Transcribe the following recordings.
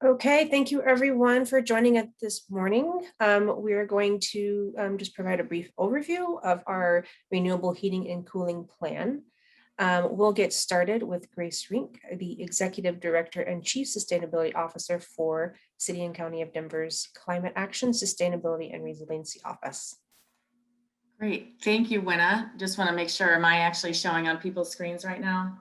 Okay, thank you everyone for joining us this morning. We are going to just provide a brief overview of our renewable heating and cooling plan. We'll get started with Grace Rink, the Executive Director and Chief Sustainability Officer for City and County of Denver's Climate Action, Sustainability, and Resiliency Office. Great, thank you, Winna. Just want to make sure, am I actually showing on people's screens right now?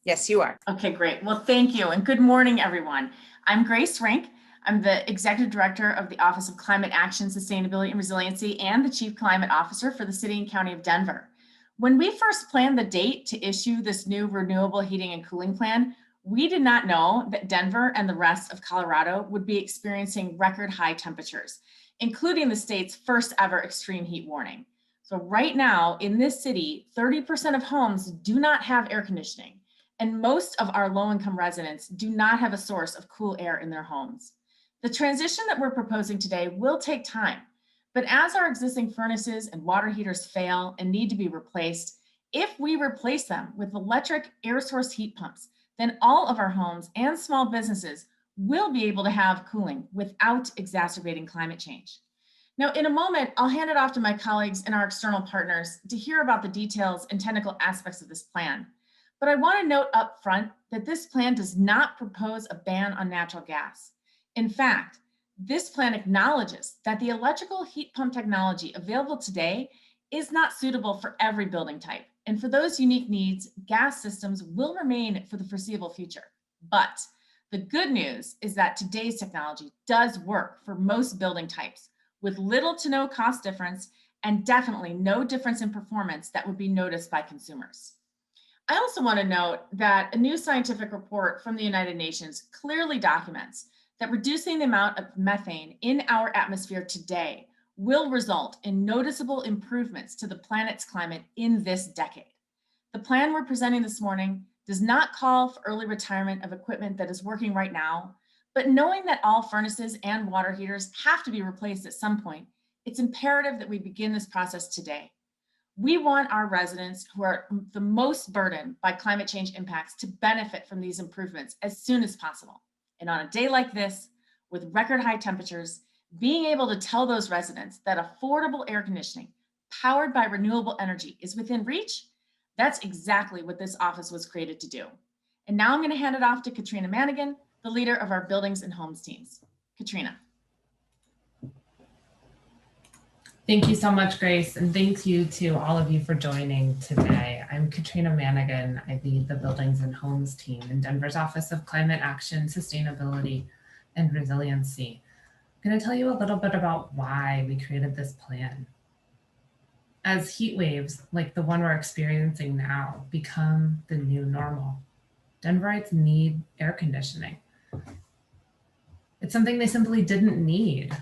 Yes, you are. Okay, great. Well, thank you and good morning, everyone. I'm Grace Rink. I'm the Executive Director of the Office of Climate Action, Sustainability, and Resiliency, and the Chief Climate Officer for the City and County of Denver. When we first planned the date to issue this new renewable heating and cooling plan, we did not know that Denver and the rest of Colorado would be experiencing record high temperatures, including the state's first ever extreme heat warning. So right now in this city, 30% of homes do not have air conditioning. And most of our low-income residents do not have a source of cool air in their homes. The transition that we're proposing today will take time, but as our existing furnaces and water heaters fail and need to be replaced, if we replace them with electric air source heat pumps, then all of our homes and small businesses will be able to have cooling without exacerbating climate change. Now, in a moment, I'll hand it off to my colleagues and our external partners to hear about the details and technical aspects of this plan. But I want to note up front that this plan does not propose a ban on natural gas. In fact, this plan acknowledges that the electrical heat pump technology available today is not suitable for every building type. And for those unique needs, gas systems will remain for the foreseeable future. But the good news is that today's technology does work for most building types with little to no cost difference and definitely no difference in performance that would be noticed by consumers. I also want to note that a new scientific report from the United Nations clearly documents that reducing the amount of methane in our atmosphere today will result in noticeable improvements to the planet's climate in this decade. The plan we're presenting this morning does not call for early retirement of equipment that is working right now, but knowing that all furnaces and water heaters have to be replaced at some point, it's imperative that we begin this process today. We want our residents who are the most burdened by climate change impacts to benefit from these improvements as soon as possible. And on a day like this, with record high temperatures, being able to tell those residents that affordable air conditioning powered by renewable energy is within reach, that's exactly what this office was created to do. And now I'm going to hand it off to Katrina Manigan, the leader of our Buildings and Homes teams. Katrina. Thank you so much, Grace, and thank you to all of you for joining today. I'm Katrina Manigan. I lead the Buildings and Homes team in Denver's Office of Climate Action, Sustainability, and Resiliency. I'm going to tell you a little bit about why we created this plan. As heat waves like the one we're experiencing now become the new normal, Denverites need air conditioning. It's something they simply didn't need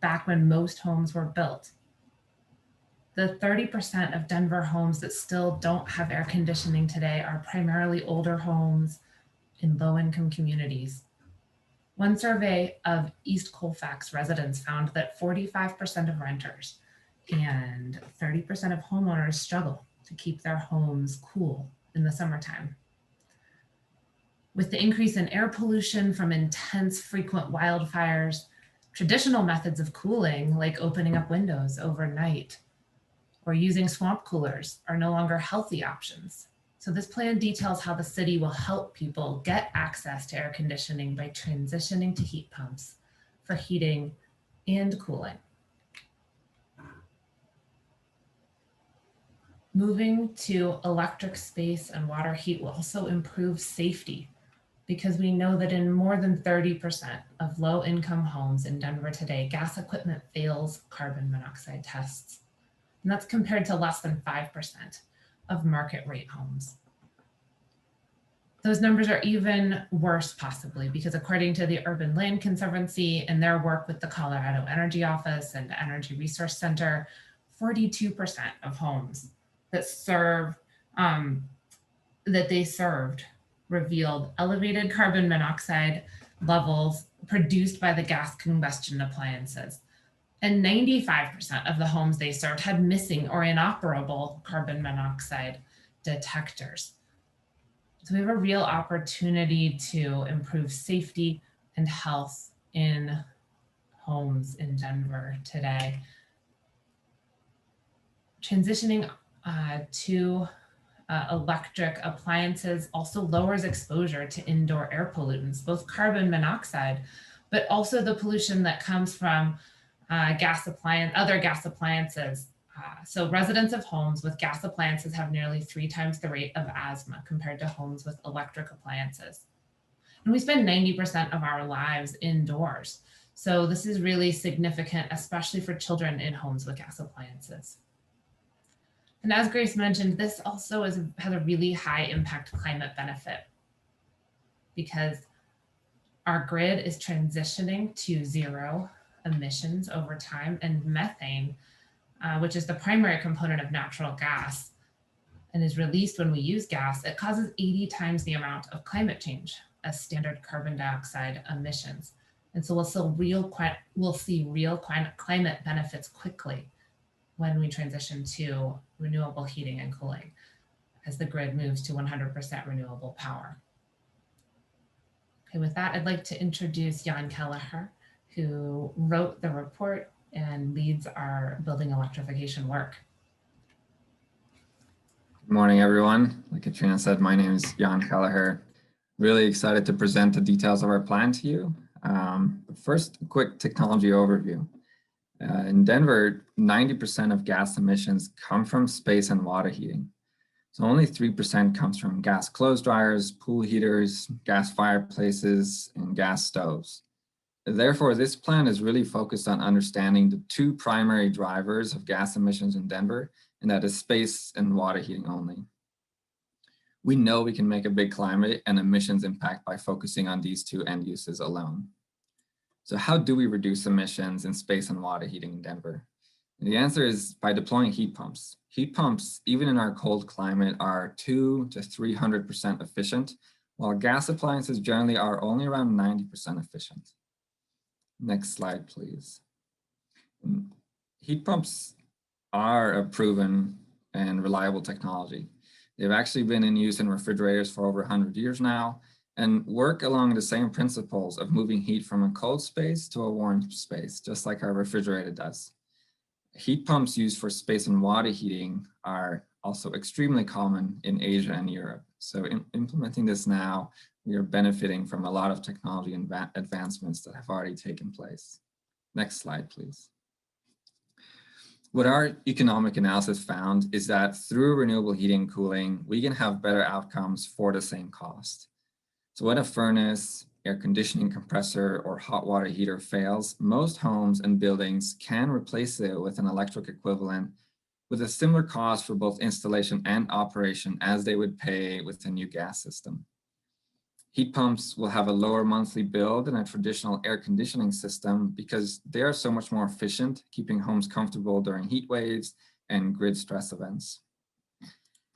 back when most homes were built. The 30% of Denver homes that still don't have air conditioning today are primarily older homes in low-income communities. One survey of East Colfax residents found that 45% of renters and 30% of homeowners struggle to keep their homes cool in the summertime. With the increase in air pollution from intense, frequent wildfires, traditional methods of cooling, like opening up windows overnight or using swamp coolers, are no longer healthy options. So this plan details how the city will help people get access to air conditioning by transitioning to heat pumps for heating and cooling. Moving to electric space and water heat will also improve safety, because we know that in more than 30% of low-income homes in Denver today, gas equipment fails carbon monoxide tests. And that's compared to less than 5% of market rate homes. Those numbers are even worse possibly, because according to the Urban Land Conservancy and their work with the Colorado Energy Office and Energy Resource Center, 42% of homes that they served revealed elevated carbon monoxide levels produced by the gas combustion appliances. And 95% of the homes they served had missing or inoperable carbon monoxide detectors. So we have a real opportunity to improve safety and health in homes in Denver today. Transitioning to electric appliances also lowers exposure to indoor air pollutants, both carbon monoxide, but also the pollution that comes from other gas appliances. So residents of homes with gas appliances have nearly 3 times the rate of asthma compared to homes with electric appliances. And we spend 90% of our lives indoors. So this is really significant, especially for children in homes with gas appliances. And as Grace mentioned, this also has a really high impact climate benefit because our grid is transitioning to zero emissions over time, and methane, which is the primary component of natural gas and is released when we use gas, it causes 80 times the amount of climate change as standard carbon dioxide emissions. And so we'll see real climate benefits quickly when we transition to renewable heating and cooling as the grid moves to 100% renewable power. Okay, with that, I'd like to introduce Jan Kelleher, who wrote the report and leads our building electrification work. Good morning, everyone. Like Katrina said, my name is Jan Kelleher. Really excited to present the details of our plan to you. But first, a quick technology overview. In Denver, 90% of gas emissions come from space and water heating. So only 3% comes from gas clothes dryers, pool heaters, gas fireplaces, and gas stoves. Therefore, this plan is really focused on understanding the 2 primary drivers of gas emissions in Denver, and that is space and water heating only. We know we can make a big climate and emissions impact by focusing on these 2 end uses alone. So how do we reduce emissions in space and water heating in Denver? And the answer is by deploying heat pumps. Heat pumps, even in our cold climate, are 200 to 300% efficient, while gas appliances generally are only around 90% efficient. Next slide, please. Heat pumps are a proven and reliable technology. They've actually been in use in refrigerators for over 100 years now and work along the same principles of moving heat from a cold space to a warm space, just like our refrigerator does. Heat pumps used for space and water heating are also extremely common in Asia and Europe. So in implementing this now, we are benefiting from a lot of technology and advancements that have already taken place. Next slide, please. What our economic analysis found is that through renewable heating and cooling, we can have better outcomes for the same cost. So when a furnace, air conditioning compressor, or hot water heater fails, most homes and buildings can replace it with an electric equivalent with a similar cost for both installation and operation as they would pay with a new gas system. Heat pumps will have a lower monthly bill than a traditional air conditioning system because they are so much more efficient, keeping homes comfortable during heat waves and grid stress events.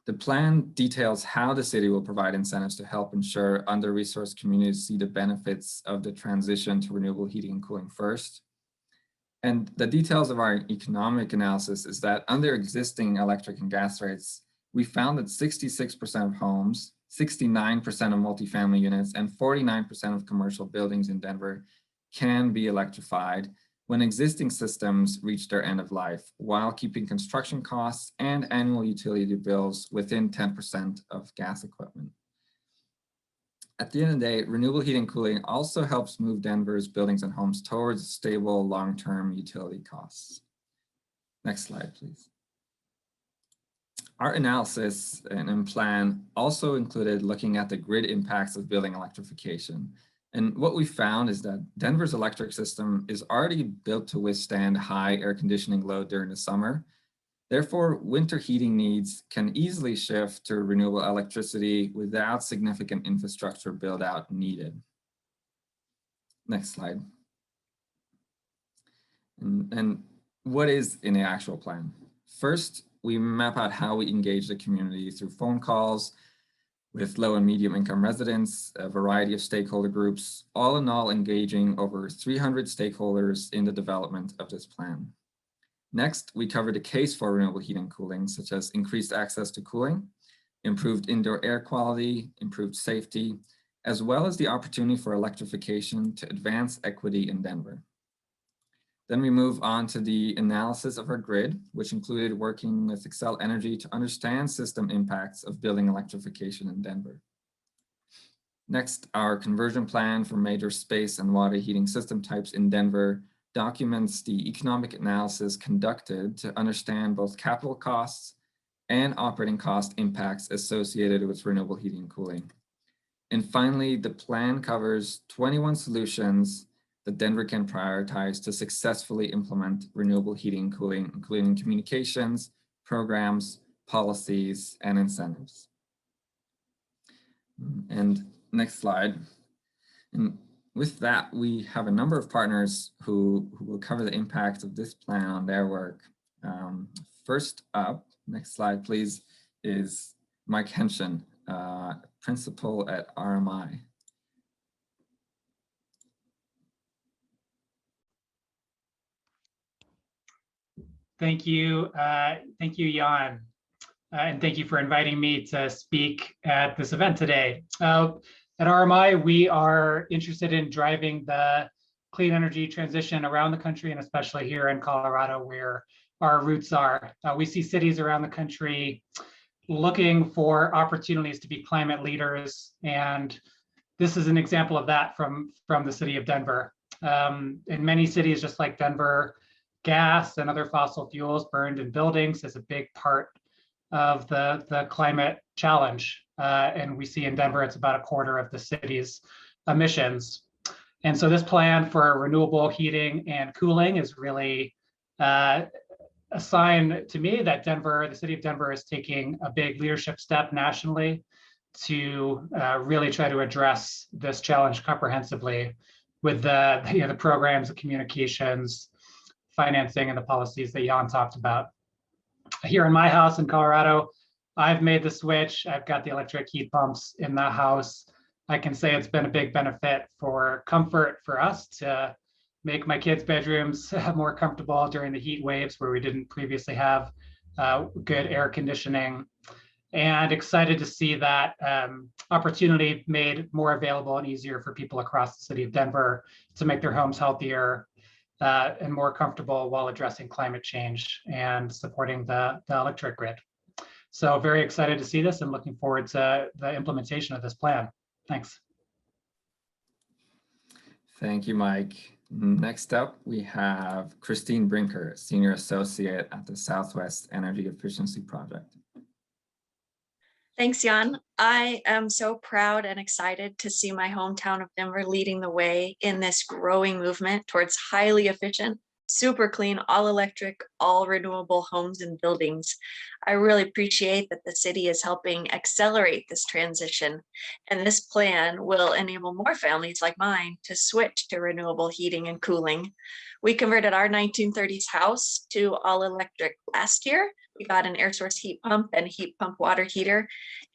The plan details how the city will provide incentives to help ensure under-resourced communities see the benefits of the transition to renewable heating and cooling first. And the details of our economic analysis is that under existing electric and gas rates, we found that 66% of homes, 69% of multifamily units, and 49% of commercial buildings in Denver can be electrified when existing systems reach their end of life, while keeping construction costs and annual utility bills within 10% of gas equipment. At the end of the day, renewable heating and cooling also helps move Denver's buildings and homes towards stable long-term utility costs. Next slide, please. Our analysis and plan also included looking at the grid impacts of building electrification. And what we found is that Denver's electric system is already built to withstand high air conditioning load during the summer. Therefore, winter heating needs can easily shift to renewable electricity without significant infrastructure build out needed. Next slide. And what is in the actual plan? First, we map out how we engage the community through phone calls with low and medium income residents, a variety of stakeholder groups, all in all engaging over 300 stakeholders in the development of this plan. Next, we covered the case for renewable heating and cooling, such as increased access to cooling, improved indoor air quality, improved safety, as well as the opportunity for electrification to advance equity in Denver. Then we move on to the analysis of our grid, which included working with Xcel Energy to understand system impacts of building electrification in Denver. Next, our conversion plan for major space and water heating system types in Denver documents the economic analysis conducted to understand both capital costs and operating cost impacts associated with renewable heating and cooling. And finally, the plan covers 21 solutions that Denver can prioritize to successfully implement renewable heating and cooling, including communications, programs, policies, and incentives. And next slide. And with that, we have a number of partners who will cover the impact of this plan on their work. First up, next slide, please, is Mike Henshin, principal at RMI. Thank you, Jan, and thank you for inviting me to speak at this event today. At RMI, we are interested in driving the clean energy transition around the country, and especially here in Colorado, where our roots are. We see cities around the country looking for opportunities to be climate leaders, and this is an example of that from the city of Denver. In many cities, just like Denver, gas and other fossil fuels burned in buildings is a big part of the climate challenge. And we see in Denver, it's about a quarter of the city's emissions. And so this plan for renewable heating and cooling is really a sign to me that Denver, the city of Denver, is taking a big leadership step nationally to really try to address this challenge comprehensively with the programs, the communications, financing, and the policies that Jan talked about. Here in my house in Colorado, I've made the switch. I've got the electric heat pumps in the house. I can say it's been a big benefit for comfort for us to make my kids' bedrooms more comfortable during the heat waves where we didn't previously have good air conditioning. And excited to see that opportunity made more available and easier for people across the city of Denver to make their homes healthier and more comfortable while addressing climate change and supporting the electric grid. So very excited to see this and looking forward to the implementation of this plan. Thanks. Thank you, Mike. Next up, we have Christine Brinker, Senior Associate at the Southwest Energy Efficiency Project. Thanks, Jan. I am so proud and excited to see my hometown of Denver leading the way in this growing movement towards highly efficient, super clean, all electric, all renewable homes and buildings. I really appreciate that the city is helping accelerate this transition, and this plan will enable more families like mine to switch to renewable heating and cooling. We converted our 1930s house to all electric last year. We got an air source heat pump and heat pump water heater.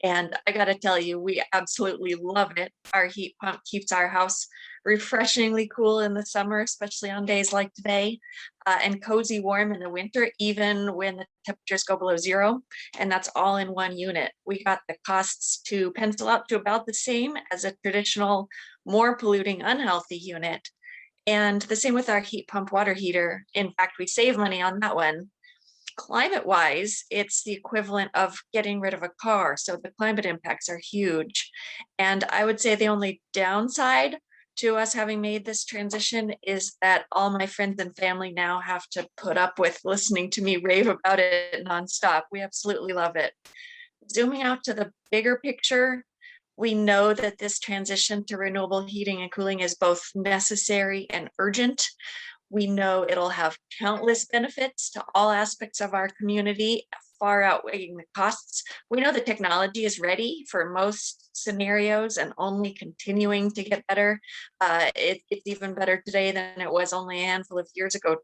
And I gotta tell you, we absolutely love it. Our heat pump keeps our house refreshingly cool in the summer, especially on days like today, and cozy warm in the winter, even when the temperatures go below zero. And that's all in one unit. We got the costs to pencil out to about the same as a traditional, more polluting, unhealthy unit. And the same with our heat pump water heater. In fact, we save money on that one. Climate-wise, it's the equivalent of getting rid of a car. So the climate impacts are huge. And I would say the only downside to us having made this transition is that all my friends and family now have to put up with listening to me rave about it nonstop. We absolutely love it. Zooming out to the bigger picture, we know that this transition to renewable heating and cooling is both necessary and urgent. We know it'll have countless benefits to all aspects of our community, far outweighing the costs. We know the technology is ready for most scenarios and only continuing to get better. It's even better today than it was only a handful of years ago.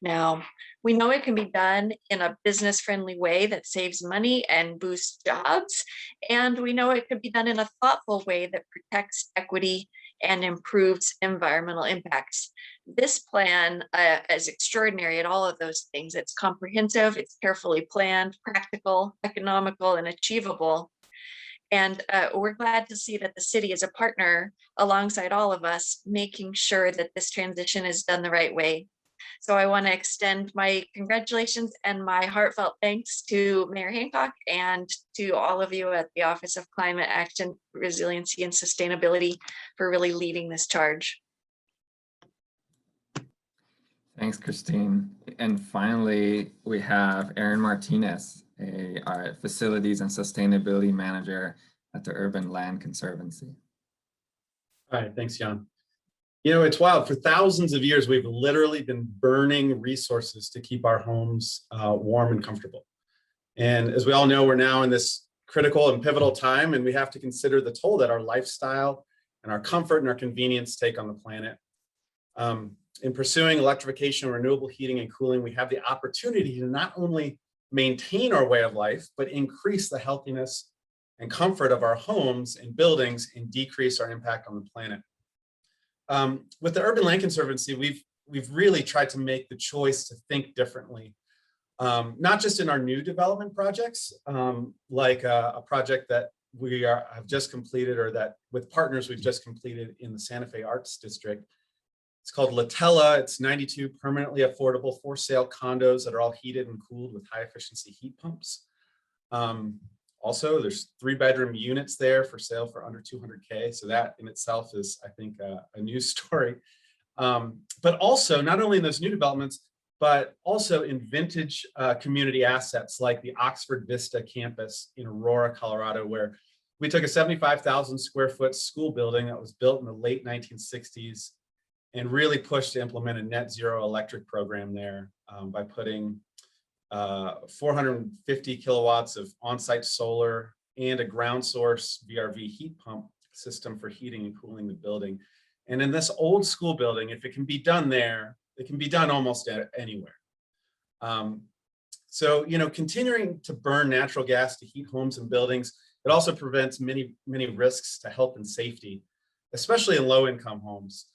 Now, we know it can be done in a business-friendly way that saves money and boosts jobs. And we know it can be done in a thoughtful way that protects equity and improved environmental impacts. This plan is extraordinary at all of those things. It's comprehensive, it's carefully planned, practical, economical, and achievable. And we're glad to see that the city is a partner alongside all of us, making sure that this transition is done the right way. So I want to extend my congratulations and my heartfelt thanks to Mayor Hancock and to all of you at the Office of Climate Action, Resiliency, and Sustainability for really leading this charge. Thanks, Christine. And finally, we have Erin Martinez, our Facilities and Sustainability Manager at the Urban Land Conservancy. All right, thanks, Jan. You know, it's wild. For thousands of years, we've literally been burning resources to keep our homes warm and comfortable. And as we all know, we're now in this critical and pivotal time, and we have to consider the toll that our lifestyle and our comfort and our convenience take on the planet. In pursuing electrification, renewable heating and cooling, we have the opportunity to not only maintain our way of life, but increase the healthiness and comfort of our homes and buildings and decrease our impact on the planet. With the Urban Land Conservancy, we've really tried to make the choice to think differently, not just in our new development projects, like a project that we have just completed, or that with partners we've just completed in the Santa Fe Arts District. It's called Latella. It's 92 permanently affordable for sale condos that are all heated and cooled with high efficiency heat pumps. Also, there's 3-bedroom units there for sale for under $200K. So that in itself is, I think, a news story. But also, not only in those new developments, but also in vintage community assets like the Oxford Vista campus in Aurora, Colorado, where we took a 75,000 square foot school building that was built in the late 1960s and really pushed to implement a net zero electric program there by putting 450 kilowatts of on-site solar and a ground source VRV heat pump system for heating and cooling the building. And in this old school building, if it can be done there, it can be done almost anywhere. So, you know, continuing to burn natural gas to heat homes and buildings, it also prevents many risks to health and safety, especially in low-income homes.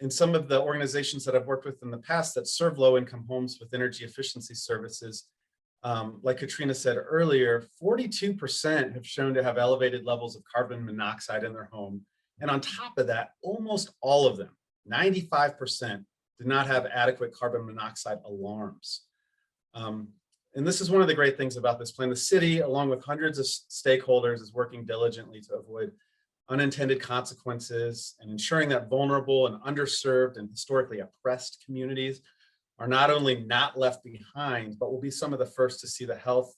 In some of the organizations that I've worked with in the past that serve low-income homes with energy efficiency services, like Katrina said earlier, 42% have shown to have elevated levels of carbon monoxide in their home. And on top of that, almost all of them, 95%, did not have adequate carbon monoxide alarms. And this is one of the great things about this plan. The city, along with hundreds of stakeholders, is working diligently to avoid unintended consequences and ensuring that vulnerable and underserved and historically oppressed communities are not only not left behind, but will be some of the first to see the health,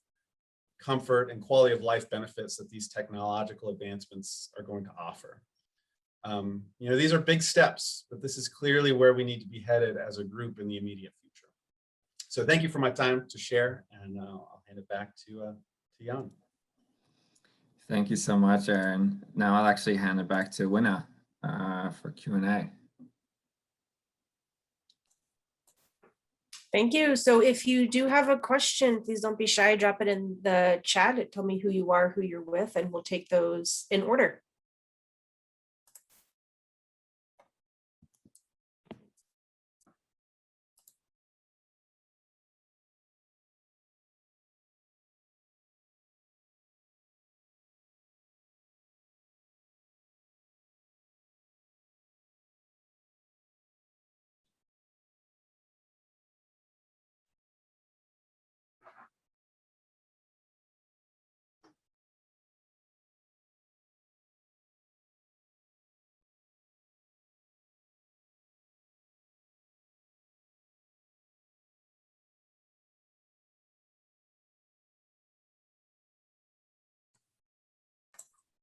comfort, and quality of life benefits that these technological advancements are going to offer. You know, these are big steps, but this is clearly where we need to be headed as a group in the immediate future. So thank you for my time to share, and I'll hand it back to Jan. Thank you so much, Erin. Now I'll actually hand it back to Winna for Q&A. Thank you. So if you do have a question, please don't be shy. Drop it in the chat. Tell me who you are, who you're with, and we'll take those in order.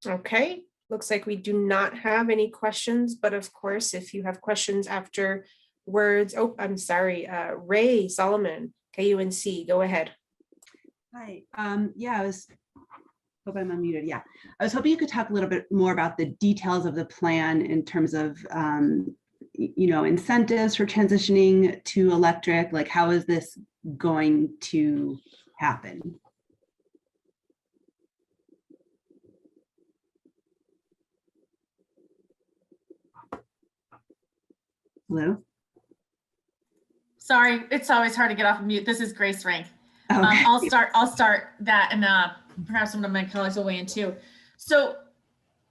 Okay, looks like we do not have any questions, but of course, if you have questions afterwards, oh, I'm sorry, Ray Solomon, KUNC, go ahead. Hi, yeah, hope I'm unmuted. Yeah, I was hoping you could talk a little bit more about the details of the plan in terms of, you know, incentives for transitioning to electric. Like, how is this going to happen? Hello? Sorry, it's always hard to get off of mute. This is Grace Rank. Okay. I'll start that, and perhaps some of my colleagues will weigh in too. So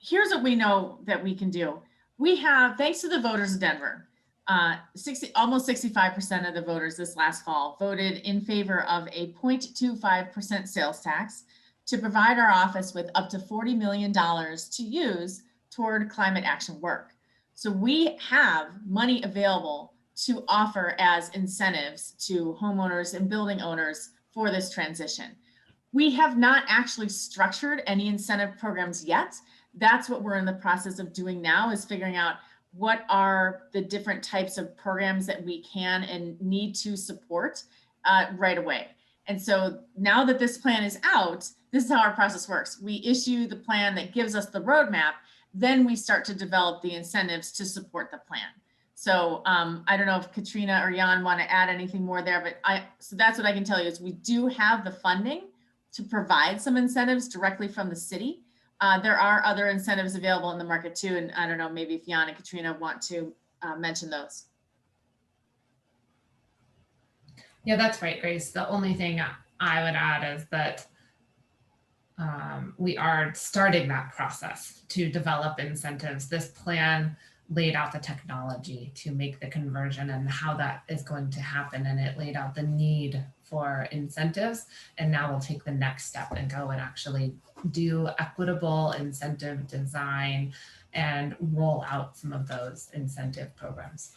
here's what we know that we can do. We have, thanks to the voters of Denver, almost 65% of the voters this last fall voted in favor of a 0.25% sales tax to provide our office with up to $40 million to use toward climate action work. So we have money available to offer as incentives to homeowners and building owners for this transition. We have not actually structured any incentive programs yet. That's what we're in the process of doing now, is figuring out what are the different types of programs that we can and need to support right away. And so now that this plan is out, this is how our process works. We issue the plan that gives us the roadmap, then we start to develop the incentives to support the plan. So I don't know if Katrina or Jan want to add anything more there, but so that's what I can tell you is we do have the funding to provide some incentives directly from the city. There are other incentives available in the market too. And I don't know, maybe if Jan and Katrina want to mention those. Yeah, that's right, Grace. The only thing I would add is that we are starting that process to develop incentives. This plan laid out the technology to make the conversion and how that is going to happen. And it laid out the need for incentives. And now we'll take the next step and go and actually do equitable incentive design and roll out some of those incentive programs.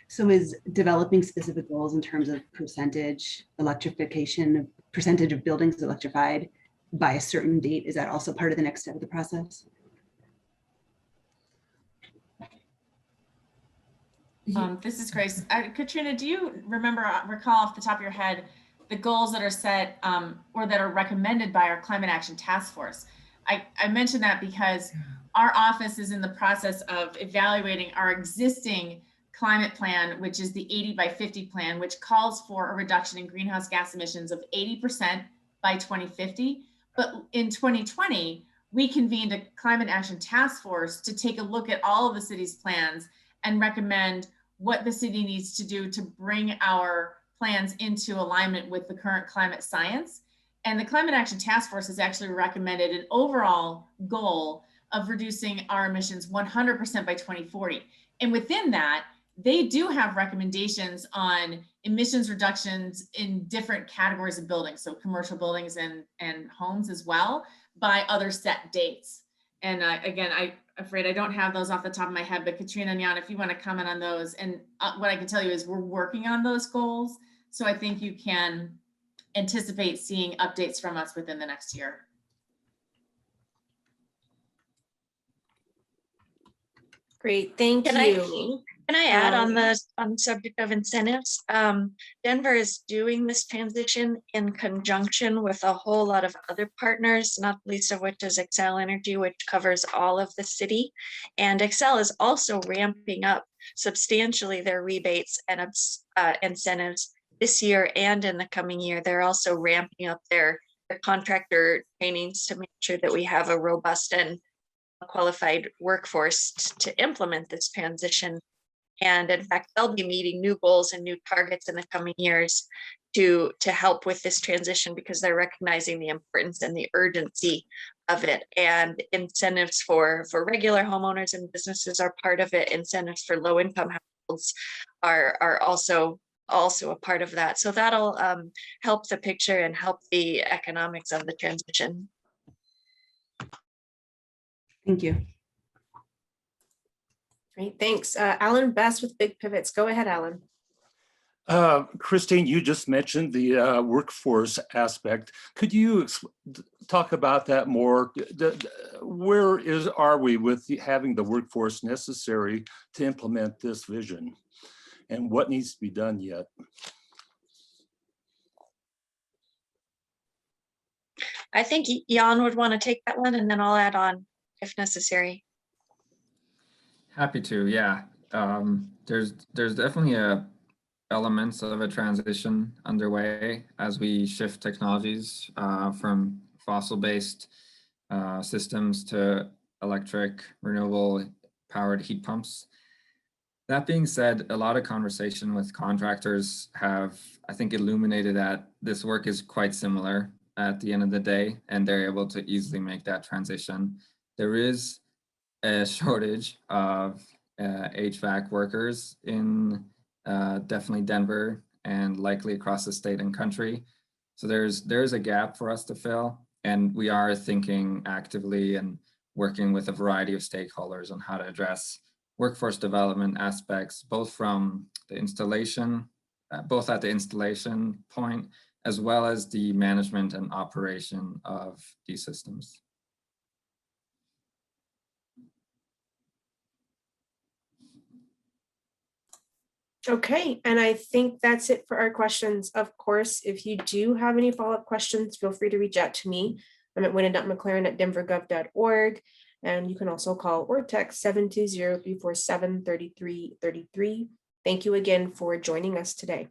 So is developing specific goals in terms of percentage electrification, percentage of buildings electrified by a certain date, is that also part of the next step of the process? This is Grace. Katrina, do you recall off the top of your head the goals that are set or that are recommended by our Climate Action Task Force? I mentioned that because our office is in the process of evaluating our existing climate plan, which is the 80 by 50 plan, which calls for a reduction in greenhouse gas emissions of 80% by 2050. But in 2020, we convened a Climate Action Task Force to take a look at all of the city's plans and recommend what the city needs to do to bring our plans into alignment with the current climate science. And the Climate Action Task Force has actually recommended an overall goal of reducing our emissions 100% by 2040. And within that, they do have recommendations on emissions reductions in different categories of buildings, so commercial buildings and homes as well, by other set dates. And again, I'm afraid I don't have those off the top of my head, but Katrina and Jan, if you want to comment on those. And what I can tell you is we're working on those goals. So I think you can anticipate seeing updates from us within the next year. Great, thank you. Can I add on the subject of incentives? Denver is doing this transition in conjunction with a whole lot of other partners, not least of which is Xcel Energy, which covers all of the city. And Xcel is also ramping up substantially their rebates and incentives this year and in the coming year. They're also ramping up their contractor trainings to make sure that we have a robust and qualified workforce to implement this transition. And in fact, they'll be meeting new goals and new targets in the coming years to help with this transition, because they're recognizing the importance and the urgency of it. And incentives for regular homeowners and businesses are part of it. Incentives for low-income households are also a part of that. So that'll help the picture and help the economics of the transition. Thank you. Great, thanks. Alan Best with Big Pivots. Go ahead, Alan. Christine, you just mentioned the workforce aspect. Could you talk about that more? Where are we with having the workforce necessary to implement this vision? And what needs to be done yet? I think Jan would want to take that one, and then I'll add on if necessary. Happy to, yeah. There's definitely elements of a transition underway as we shift technologies from fossil-based systems to electric, renewable powered heat pumps. That being said, a lot of conversation with contractors have, I think, illuminated that this work is quite similar at the end of the day, and they're able to easily make that transition. There is a shortage of HVAC workers in definitely Denver and likely across the state and country. So there's a gap for us to fill, and we are thinking actively and working with a variety of stakeholders on how to address workforce development aspects, both from the installation, both at the installation point, as well as the management and operation of these systems. Okay, and I think that's it for our questions. Of course, if you do have any follow-up questions, feel free to reach out to me. I'm at winna.mclaren@denvergov.org. And you can also call or text 720-347-3333. Thank you again for joining us today.